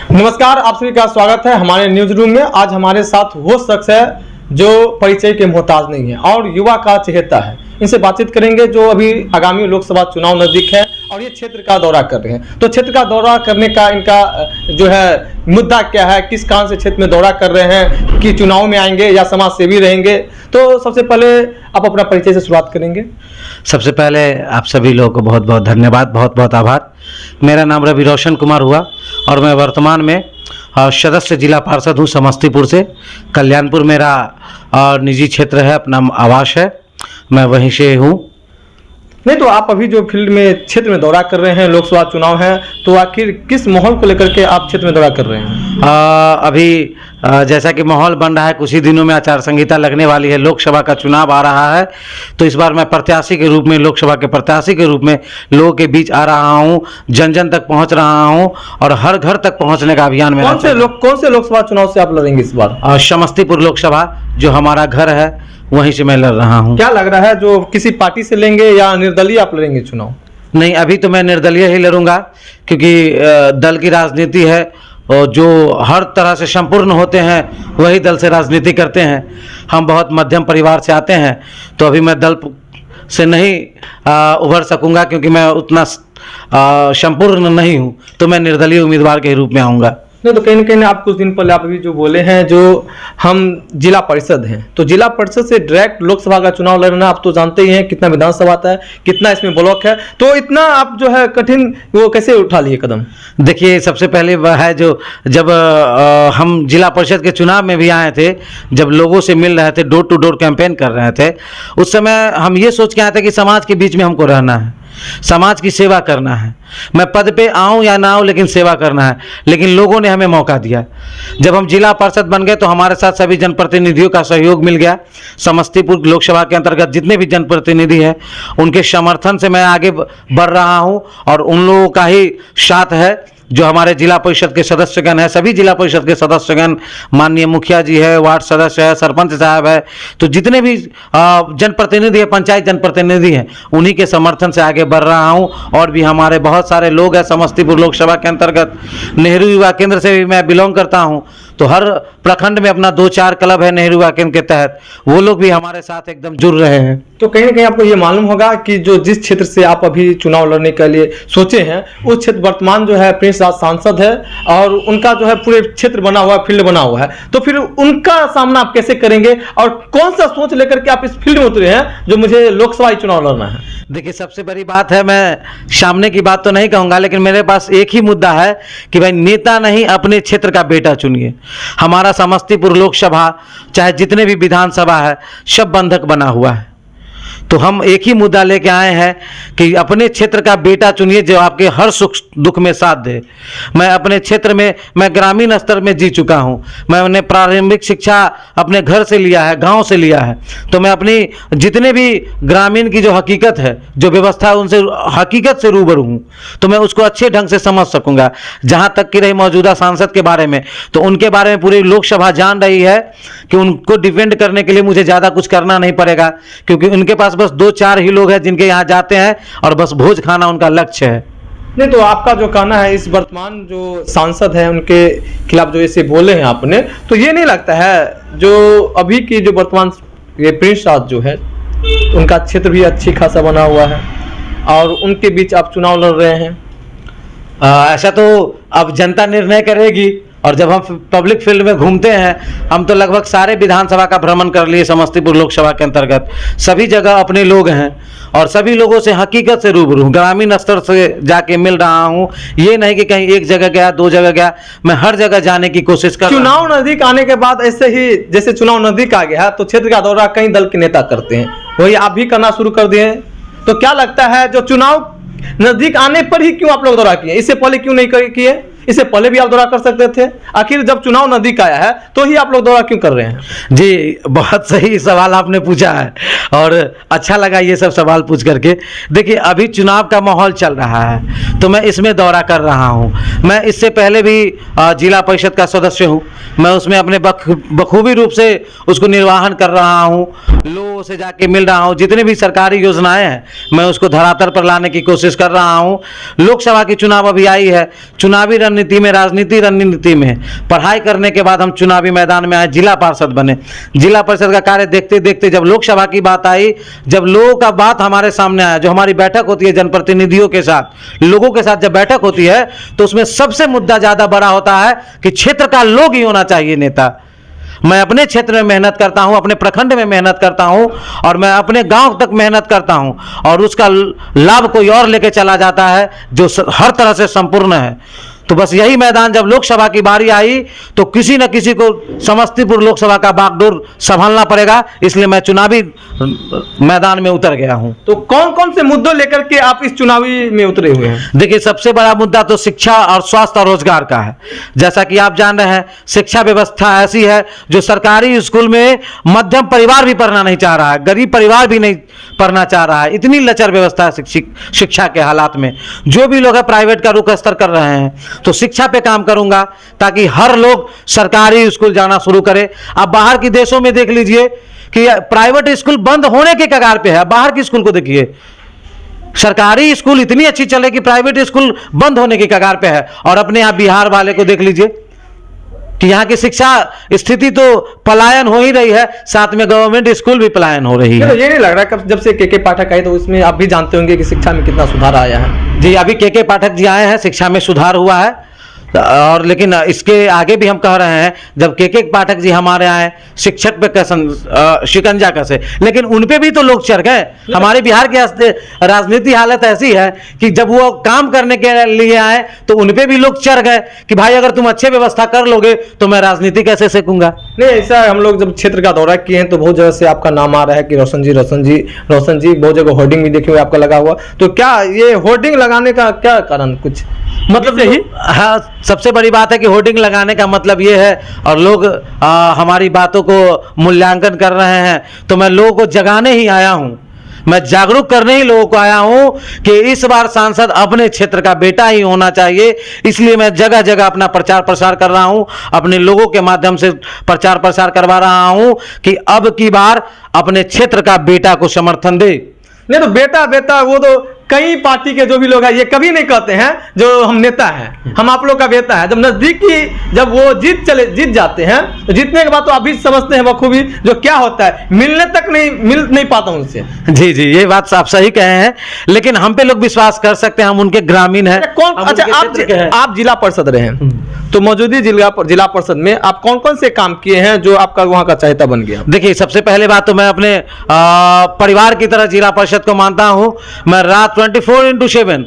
नमस्कार, आप सभी का स्वागत है हमारे न्यूज रूम में। आज हमारे साथ वो शख्स है जो परिचय के मोहताज नहीं है और युवा का चहेता है। इनसे बातचीत करेंगे जो अभी आगामी लोकसभा चुनाव नजदीक है और ये क्षेत्र का दौरा कर रहे हैं। तो क्षेत्र का दौरा करने का इनका जो है मुद्दा क्या है, किस कारण से क्षेत्र में दौरा कर रहे हैं, कि चुनाव में आएंगे या समाज सेवी रहेंगे। तो सबसे पहले आप अपना परिचय से शुरुआत करेंगे। सबसे पहले आप सभी लोगों को बहुत बहुत धन्यवाद, बहुत बहुत आभार। मेरा नाम रवि रोशन कुमार हुआ और मैं वर्तमान में सदस्य जिला पार्षद हूँ समस्तीपुर से। कल्याणपुर मेरा निजी क्षेत्र है, अपना आवास है, मैं वहीं से हूँ। नहीं तो आप अभी जो फील्ड में क्षेत्र में दौरा कर रहे हैं, लोकसभा चुनाव है, तो आखिर किस माहौल को लेकर के आप क्षेत्र में दौरा कर रहे हैं? अभी जैसा कि माहौल बन रहा है, कुछ ही दिनों में आचार संहिता लगने वाली है, लोकसभा का चुनाव आ रहा है, तो इस बार मैं प्रत्याशी के रूप में, लोकसभा के प्रत्याशी के रूप में लोगों के बीच आ रहा हूँ, जन जन तक पहुँच रहा हूँ और हर घर तक पहुँचने का अभियान में। कौन से लोकसभा चुनाव से आप लड़ेंगे इस बार? समस्तीपुर लोकसभा, जो हमारा घर है, वहीं से मैं लड़ रहा हूँ। क्या लग रहा है, जो किसी पार्टी से लेंगे या निर्दलीय आप लड़ेंगे चुनाव? नहीं, अभी तो मैं निर्दलीय ही लड़ूंगा, क्योंकि दल की राजनीति है और जो हर तरह से संपूर्ण होते हैं वही दल से राजनीति करते हैं। हम बहुत मध्यम परिवार से आते हैं, तो अभी मैं दल से नहीं उभर सकूंगा, क्योंकि मैं उतना संपूर्ण नहीं हूं, तो मैं निर्दलीय उम्मीदवार के रूप में आऊँगा। नहीं तो कहीं ना कहीं आप कुछ दिन पहले आप अभी जो बोले हैं, जो हम जिला परिषद हैं, तो जिला परिषद से डायरेक्ट लोकसभा का चुनाव लड़ना, आप तो जानते ही हैं कितना विधानसभा आता है, कितना इसमें ब्लॉक है, तो इतना आप जो है कठिन वो कैसे उठा लिए कदम? देखिए, सबसे पहले वह है जो जब हम जिला परिषद के चुनाव में भी आए थे, जब लोगों से मिल रहे थे, डोर टू डोर कैंपेन कर रहे थे, उस समय हम ये सोच के आए थे कि समाज के बीच में हमको रहना है, समाज की सेवा करना है। मैं पद पे आऊं या ना आऊं, लेकिन सेवा करना है। लेकिन लोगों ने हमें मौका दिया। जब हम जिला पार्षद बन गए तो हमारे साथ सभी जनप्रतिनिधियों का सहयोग मिल गया। समस्तीपुर लोकसभा के अंतर्गत जितने भी जनप्रतिनिधि हैं, उनके समर्थन से मैं आगे बढ़ रहा हूं और उन लोगों का ही साथ है। जो हमारे जिला परिषद के सदस्यगण है, सभी जिला परिषद के सदस्यगण, माननीय मुखिया जी है, वार्ड सदस्य है, सरपंच साहब है, तो जितने भी जनप्रतिनिधि है, पंचायत जनप्रतिनिधि हैं, उन्हीं के समर्थन से आगे बढ़ रहा हूं। और भी हमारे बहुत सारे लोग हैं समस्तीपुर लोकसभा के अंतर्गत। नेहरू युवा केंद्र से भी मैं बिलोंग करता हूं, तो हर प्रखंड में अपना 2-4 क्लब है नेहरू युवा केंद्र के तहत, वो लोग भी हमारे साथ एकदम जुड़ रहे हैं। तो कहीं ना कहीं आपको ये मालूम होगा कि जो जिस क्षेत्र से आप अभी चुनाव लड़ने के लिए सोचे हैं, उस क्षेत्र वर्तमान जो है प्रिंस राज सांसद है और उनका जो है पूरे क्षेत्र बना हुआ है, फील्ड बना हुआ है, तो फिर उनका सामना आप कैसे करेंगे और कौन सा सोच लेकर के आप इस फील्ड में उतरे हैं जो मुझे लोकसभा चुनाव लड़ना है? देखिए, सबसे बड़ी बात है, मैं सामने की बात तो नहीं कहूँगा, लेकिन मेरे पास एक ही मुद्दा है कि भाई नेता नहीं, अपने क्षेत्र का बेटा चुनिए। हमारा समस्तीपुर लोकसभा, चाहे जितने भी विधानसभा है, सब बंधक बना हुआ है। तो हम एक ही मुद्दा लेके आए हैं कि अपने क्षेत्र का बेटा चुनिए जो आपके हर सुख दुख में साथ दे। मैं अपने क्षेत्र में, मैं ग्रामीण स्तर में जी चुका हूं। मैंने प्रारंभिक शिक्षा अपने घर से लिया है, गांव से लिया है, तो मैं अपनी जितने भी ग्रामीण की जो हकीकत है, जो व्यवस्था है, उनसे हकीकत से रूबरू हूँ, तो मैं उसको अच्छे ढंग से समझ सकूँगा। जहाँ तक की रही मौजूदा सांसद के बारे में, तो उनके बारे में पूरी लोकसभा जान रही है कि उनको डिफेंड करने के लिए मुझे ज़्यादा कुछ करना नहीं पड़ेगा, क्योंकि उनके पास बस 2-4 ही लोग हैं जिनके यहाँ जाते हैं और बस भोज खाना उनका लक्ष्य है। नहीं तो आपका जो कहना है, इस वर्तमान जो सांसद है उनके खिलाफ जो ऐसे बोले हैं आपने, तो ये नहीं लगता है जो अभी की जो वर्तमान ये प्रिंस राज जो है, उनका क्षेत्र भी अच्छी खासा बना हुआ है और उनके बीच आप चुनाव लड़ रहे हैं? ऐसा तो अब जनता निर्णय करेगी। और जब हम पब्लिक फील्ड में घूमते हैं, हम तो लगभग सारे विधानसभा का भ्रमण कर लिए समस्तीपुर लोकसभा के अंतर्गत। सभी जगह अपने लोग हैं और सभी लोगों से हकीकत से रूबरू हूँ, ग्रामीण स्तर से जाके मिल रहा हूँ। ये नहीं कि कहीं एक जगह गया, 2 जगह गया, मैं हर जगह जाने की कोशिश कर रहा हूं। चुनाव नजदीक आने के बाद ऐसे ही जैसे चुनाव नजदीक आ गया है, तो क्षेत्र का दौरा कई दल के नेता करते हैं, वही आप भी करना शुरू कर दिए। तो क्या लगता है, जो चुनाव नजदीक आने पर ही क्यों आप लोग दौरा किए, इससे पहले क्यों नहीं किए? इससे पहले भी आप दौरा कर सकते थे। आखिर जब चुनाव नजदीक आया है तो ही आप लोग दौरा क्यों कर रहे हैं? जी, बहुत सही सवाल आपने पूछा है और अच्छा लगा ये सब सवाल पूछ करके। देखिए, अभी चुनाव का माहौल चल रहा है तो मैं इसमें दौरा कर रहा हूँ। मैं इससे पहले भी जिला परिषद का सदस्य हूँ, मैं उसमें अपने बखूबी रूप से उसको निर्वाहन कर रहा हूँ। लोगों से जाके मिल रहा हूँ, जितने भी सरकारी योजनाएं हैं मैं उसको धरातल पर लाने की कोशिश कर रहा हूँ। लोकसभा की चुनाव अभी आई है, चुनावी रणनीति में, राजनीति रणनीति में पढ़ाई करने के बाद हम चुनावी मैदान में आए, जिला पार्षद बने। जिला परिषद का कार्य देखते देखते जब लोकसभा की बात आई, जब लोगों का बात हमारे सामने आया, जो हमारी बैठक होती है जनप्रतिनिधियों के साथ, लोगों के साथ जब बैठक होती है तो उसमें सबसे मुद्दा ज़्यादा बड़ा होता है कि क्षेत्र का लोग ही होना चाहिए नेता। मैं अपने क्षेत्र में मेहनत करता हूं, अपने प्रखंड में मेहनत करता हूं और मैं अपने गांव तक मेहनत करता हूं और उसका लाभ कोई और लेके चला जाता है जो हर तरह से संपूर्ण है। तो बस यही मैदान जब लोकसभा की बारी आई तो किसी न किसी को समस्तीपुर लोकसभा का बागडोर संभालना पड़ेगा, इसलिए मैं चुनावी मैदान में उतर गया हूं। तो कौन कौन से मुद्दों लेकर के आप इस चुनावी में उतरे हुए हैं? देखिए, सबसे बड़ा मुद्दा तो शिक्षा और स्वास्थ्य और रोजगार का है। जैसा कि आप जान रहे हैं, शिक्षा व्यवस्था ऐसी है जो सरकारी स्कूल में मध्यम परिवार भी पढ़ना नहीं चाह रहा है, गरीब परिवार भी नहीं पढ़ना चाह रहा है। इतनी लचर व्यवस्था है शिक्षा के हालात में। जो भी लोग है प्राइवेट का रुख अस्तर कर रहे हैं, तो शिक्षा पे काम करूंगा ताकि हर लोग सरकारी स्कूल जाना शुरू करें। आप बाहर के देशों में देख लीजिए कि प्राइवेट स्कूल बंद होने के कगार पे है। बाहर के स्कूल को देखिए, सरकारी स्कूल इतनी अच्छी चले कि प्राइवेट स्कूल बंद होने के कगार पे है। और अपने यहाँ बिहार वाले को देख लीजिए कि यहाँ की शिक्षा स्थिति तो पलायन हो ही रही है, साथ में गवर्नमेंट स्कूल भी पलायन हो रही है। ये नहीं लग रहा जब से के पाठक आए तो उसमें आप भी जानते होंगे कि शिक्षा में कितना सुधार आया है। जी, अभी के पाठक जी आए हैं, शिक्षा में सुधार हुआ है। और लेकिन इसके आगे भी हम कह रहे हैं, जब के पाठक जी हमारे आए, शिक्षक पे शिकंजा कसे, लेकिन उन पे भी तो लोग चढ़ गए। हमारे बिहार की राजनीति हालत ऐसी है कि जब वो काम करने के लिए आए तो उन पे भी लोग चढ़ गए कि भाई अगर तुम अच्छे व्यवस्था कर लोगे तो मैं राजनीति कैसे सीखूंगा। नहीं, ऐसा हम लोग जब क्षेत्र का दौरा किए हैं तो बहुत जगह से आपका नाम आ रहा है कि रोशन जी बहुत जगह होर्डिंग भी देखे हुए आपका लगा हुआ। तो क्या ये होर्डिंग लगाने का क्या कारण, कुछ मतलब यही? हाँ, सबसे बड़ी बात है कि होर्डिंग लगाने का मतलब ये है, और लोग हमारी बातों को मूल्यांकन कर रहे हैं, तो मैं लोगों को जगाने ही आया हूं, मैं जागरूक करने ही लोगों को आया हूं कि इस बार सांसद अपने क्षेत्र का बेटा ही होना चाहिए। इसलिए मैं जगह जगह अपना प्रचार प्रसार कर रहा हूं, अपने लोगों के माध्यम से प्रचार प्रसार करवा रहा हूं कि अब की बार अपने क्षेत्र का बेटा को समर्थन दे। नहीं तो बेटा वो तो कई पार्टी के जो भी लोग हैं ये कभी नहीं कहते हैं जो हम नेता हैं, हम आप लोग का बेटा है। जब नजदीकी जब वो जीत जाते हैं तो जीतने के बाद तो आप भी समझते हैं बखूबी जो क्या होता है, मिलने तक मिल नहीं पाता उनसे। जी, ये बात आप सही कहे हैं, लेकिन हम पे लोग विश्वास कर सकते हैं, हम उनके ग्रामीण हैं। अच्छा, आप जिला परिषद रहे हैं, तो मौजूदा जिला परिषद में आप कौन कौन से काम किए हैं जो आपका वहाँ का चहेता बन गया? देखिए, सबसे पहले बात तो मैं अपने परिवार की तरह जिला परिषद को मानता हूं। मैं रात 24/7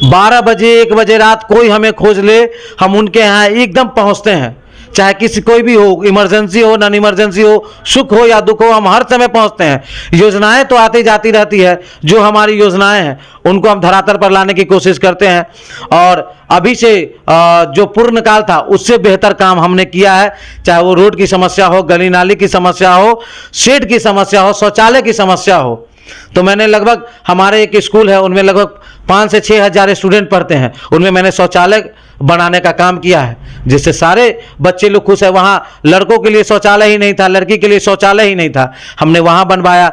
12 बजे 1 बजे रात कोई हमें खोज ले, हम उनके यहाँ एकदम पहुंचते हैं। चाहे किसी कोई भी हो, इमरजेंसी हो, नॉन इमरजेंसी हो, सुख हो या दुख हो, हम हर समय पहुंचते हैं। योजनाएं तो आती जाती रहती है, जो हमारी योजनाएं हैं उनको हम धरातल पर लाने की कोशिश करते हैं। और अभी से जो पूर्ण काल था उससे बेहतर काम हमने किया है, चाहे वो रोड की समस्या हो, गली नाली की समस्या हो, शेड की समस्या हो, शौचालय की समस्या हो। तो मैंने लगभग, हमारे एक स्कूल है उनमें लगभग 5 से 6 हज़ार स्टूडेंट पढ़ते हैं, उनमें मैंने शौचालय बनाने का काम किया है, जिससे सारे बच्चे लोग खुश है। वहाँ लड़कों के लिए शौचालय ही नहीं था, लड़की के लिए शौचालय ही नहीं था, हमने वहाँ बनवाया।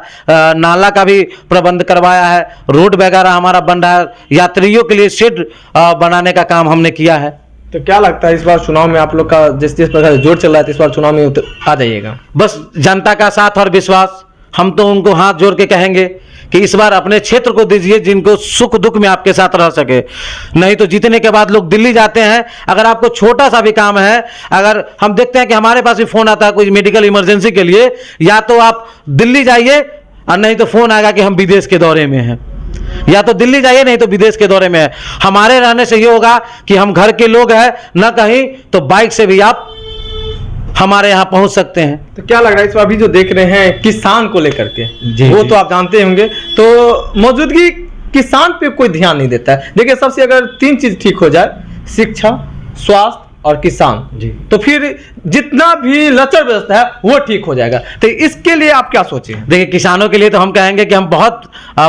नाला का भी प्रबंध करवाया है, रोड वगैरह हमारा बन रहा है, यात्रियों के लिए शेड बनाने का काम हमने किया है। तो क्या लगता है इस बार चुनाव में आप लोग का जिस प्रकार जोर चल रहा है, इस बार चुनाव में आ जाइएगा? बस जनता का साथ और विश्वास, हम तो उनको हाथ जोड़ के कहेंगे कि इस बार अपने क्षेत्र को दीजिए जिनको सुख दुख में आपके साथ रह सके। नहीं तो जीतने के बाद लोग दिल्ली जाते हैं, अगर आपको छोटा सा भी काम है, अगर हम देखते हैं कि हमारे पास भी फोन आता है कोई मेडिकल इमरजेंसी के लिए, या तो आप दिल्ली जाइए और नहीं तो फोन आएगा कि हम विदेश के दौरे में हैं, या तो दिल्ली जाइए नहीं तो विदेश के दौरे में है। हमारे रहने से ये होगा कि हम घर के लोग हैं, न कहीं तो बाइक से भी आप हमारे यहाँ पहुंच सकते हैं। तो क्या लग रहा है इस बार भी जो देख रहे हैं किसान को लेकर के, वो तो आप जानते होंगे, तो मौजूदगी किसान पे कोई ध्यान नहीं देता है। देखिए, सबसे अगर 3 चीज ठीक हो जाए, शिक्षा, स्वास्थ्य और किसान जी, तो फिर जितना भी लचर व्यवस्था है वो ठीक हो जाएगा। तो इसके लिए आप क्या सोचे? देखिए, किसानों के लिए तो हम कहेंगे कि हम बहुत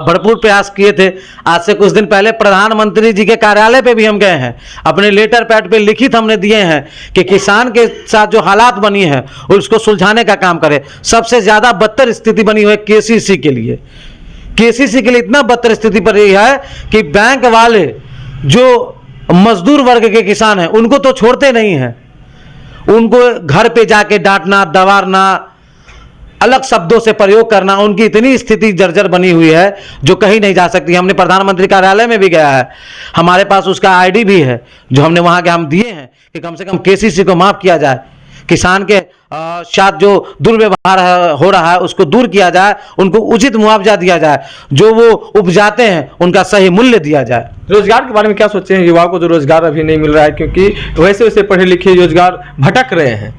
भरपूर प्रयास किए थे। आज से कुछ दिन पहले प्रधानमंत्री जी के कार्यालय पे भी हम गए हैं, अपने लेटर पैड पे लिखित हमने दिए हैं कि किसान के साथ जो हालात बनी है उसको सुलझाने का काम करें। सबसे ज्यादा बदतर स्थिति बनी हुई है केसीसी के लिए। केसीसी के लिए इतना बदतर स्थिति पर रही है कि बैंक वाले जो मजदूर वर्ग के किसान हैं उनको तो छोड़ते नहीं हैं, उनको घर पे जाके डांटना, दबाना, अलग शब्दों से प्रयोग करना, उनकी इतनी स्थिति जर्जर बनी हुई है जो कहीं नहीं जा सकती। हमने प्रधानमंत्री कार्यालय में भी गया है, हमारे पास उसका आईडी भी है जो हमने वहां के हम दिए हैं कि कम से कम केसीसी को माफ किया जाए, किसान के साथ जो दुर्व्यवहार हो रहा है उसको दूर किया जाए, उनको उचित मुआवजा दिया जाए, जो वो उपजाते हैं उनका सही मूल्य दिया जाए। रोजगार के बारे में क्या सोचते हैं युवाओं को जो रोजगार अभी नहीं मिल रहा है, क्योंकि वैसे वैसे पढ़े लिखे रोजगार भटक रहे हैं,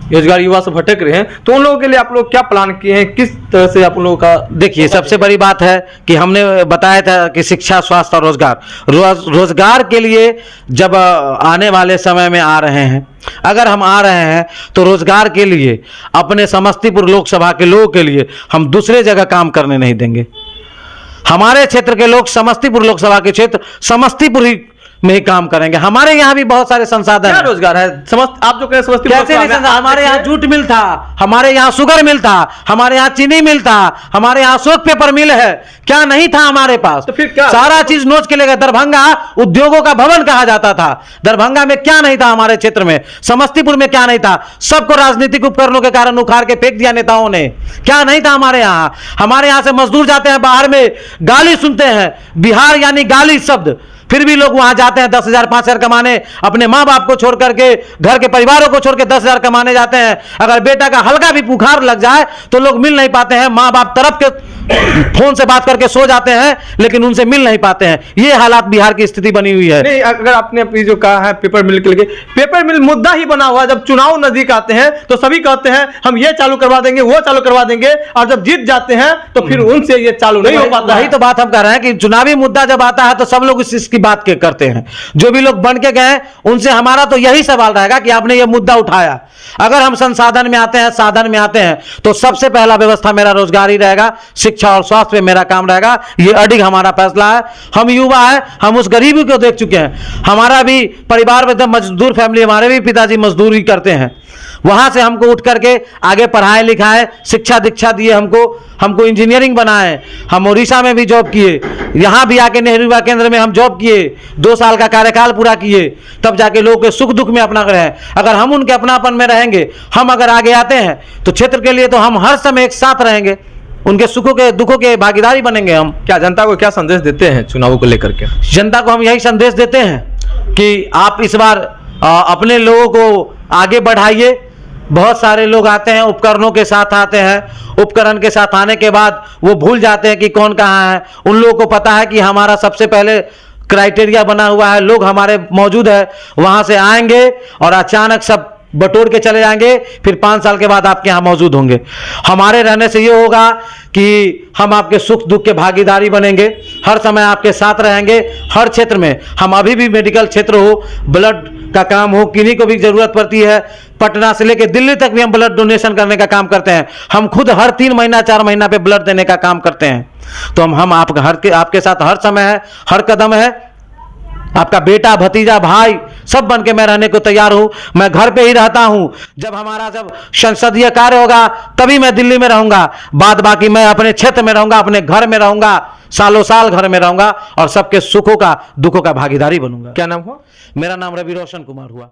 रोजगार युवा से भटक रहे हैं, तो उन लोगों के लिए आप लोग क्या प्लान किए हैं, किस तरह से आप लोगों का? देखिए, सबसे बड़ी बात है कि हमने बताया था कि शिक्षा, स्वास्थ्य और रोजगार, रोजगार के लिए जब आने वाले समय में आ रहे हैं, अगर हम आ रहे हैं तो रोजगार के लिए अपने समस्तीपुर लोकसभा के लोगों के लिए हम दूसरे जगह काम करने नहीं देंगे। हमारे क्षेत्र के लोग समस्तीपुर लोकसभा के क्षेत्र समस्तीपुर ही में ही काम करेंगे। हमारे यहाँ भी बहुत सारे संसाधन क्या रोजगार है? आप जो कह रहे समस्तीपुर, कैसे नहीं संसाधन? हमारे यहाँ जूट मिल था, हमारे यहाँ शुगर मिल था, हमारे यहाँ चीनी मिल था, हमारे यहाँ अशोक पेपर मिल है, क्या नहीं था हमारे पास? तो फिर क्या सारा चीज नोच के ले गए। दरभंगा उद्योगों का भवन कहा जाता था, दरभंगा में क्या नहीं था हमारे क्षेत्र में, समस्तीपुर में क्या नहीं था? सबको राजनीतिक उपकरणों के कारण उखाड़ के फेंक दिया नेताओं ने। क्या नहीं था हमारे यहाँ? हमारे यहाँ से मजदूर जाते हैं बाहर में, गाली सुनते हैं, बिहार यानी गाली शब्द, फिर भी लोग वहां जाते हैं 10,000 5,000 कमाने, अपने मां बाप को छोड़ करके, घर के परिवारों को छोड़ के 10,000 कमाने जाते हैं। अगर बेटा का हल्का भी बुखार लग जाए तो लोग मिल नहीं पाते हैं, मां बाप तरफ के फोन से बात करके सो जाते हैं लेकिन उनसे मिल नहीं पाते हैं। ये हालात बिहार की स्थिति बनी हुई है। नहीं, अगर आपने अपनी जो कहा है पेपर मिल के लिए, पेपर मिल मुद्दा ही बना हुआ है। जब चुनाव नजदीक आते हैं तो सभी कहते हैं हम ये चालू करवा देंगे, वो चालू करवा देंगे, और जब जीत जाते हैं तो फिर उनसे ये चालू नहीं हो पाता। वही तो बात हम कह रहे हैं कि चुनावी मुद्दा जब आता है तो सब लोग इसकी बात करते हैं। जो भी लोग बन के गए उनसे हमारा तो यही सवाल रहेगा कि आपने ये मुद्दा उठाया। अगर हम संसाधन में आते हैं, साधन में आते हैं, तो सबसे पहला व्यवस्था मेरा रोजगार ही रहेगा, शिक्षा और स्वास्थ्य में मेरा काम रहेगा। ये अडिग हमारा फैसला है। हम युवा है, हम उस गरीबी को देख चुके हैं। हमारा भी परिवार में मजदूर फैमिली, हमारे भी पिताजी मजदूरी करते हैं, वहां से हमको उठ करके आगे पढ़ाए लिखाए, शिक्षा दीक्षा दिए, हमको इंजीनियरिंग बनाए। हम उड़ीसा में भी जॉब किए, यहाँ भी आके नेहरू युवा केंद्र में हम जॉब किए, 2 साल का कार्यकाल पूरा किए, तब जाके लोगों के सुख दुख में अपना रहे। अगर हम उनके अपनापन में रहेंगे, हम अगर आगे आते हैं तो क्षेत्र के लिए तो हम हर समय एक साथ रहेंगे, उनके सुखों के दुखों के भागीदारी बनेंगे हम। क्या जनता को क्या संदेश देते हैं चुनावों को लेकर के? जनता को हम यही संदेश देते हैं कि आप इस बार अपने लोगों को आगे बढ़ाइए। बहुत सारे लोग आते हैं, उपकरणों के साथ आते हैं, उपकरण के साथ आने के बाद वो भूल जाते हैं कि कौन कहाँ है। उन लोगों को पता है कि हमारा सबसे पहले क्राइटेरिया बना हुआ है, लोग हमारे मौजूद है, वहां से आएंगे और अचानक सब बटोर के चले जाएंगे, फिर 5 साल के बाद आपके यहाँ मौजूद होंगे। हमारे रहने से ये होगा कि हम आपके सुख दुख के भागीदारी बनेंगे, हर समय आपके साथ रहेंगे। हर क्षेत्र में हम अभी भी मेडिकल क्षेत्र हो, ब्लड का काम हो, किन्हीं को भी जरूरत पड़ती है, पटना से लेकर दिल्ली तक भी हम ब्लड डोनेशन करने का काम करते हैं। हम खुद हर 3 महीना 4 महीना पे ब्लड देने का काम करते हैं। तो हम आपके साथ हर समय है, हर कदम है। आपका बेटा, भतीजा, भाई सब बन के मैं रहने को तैयार हूं। मैं घर पे ही रहता हूं, जब संसदीय कार्य होगा तभी मैं दिल्ली में रहूंगा, बाद बाकी मैं अपने क्षेत्र में रहूंगा, अपने घर में रहूंगा, सालों साल घर में रहूंगा और सबके सुखों का दुखों का भागीदारी बनूंगा। क्या नाम हुआ? मेरा नाम रवि रोशन कुमार हुआ।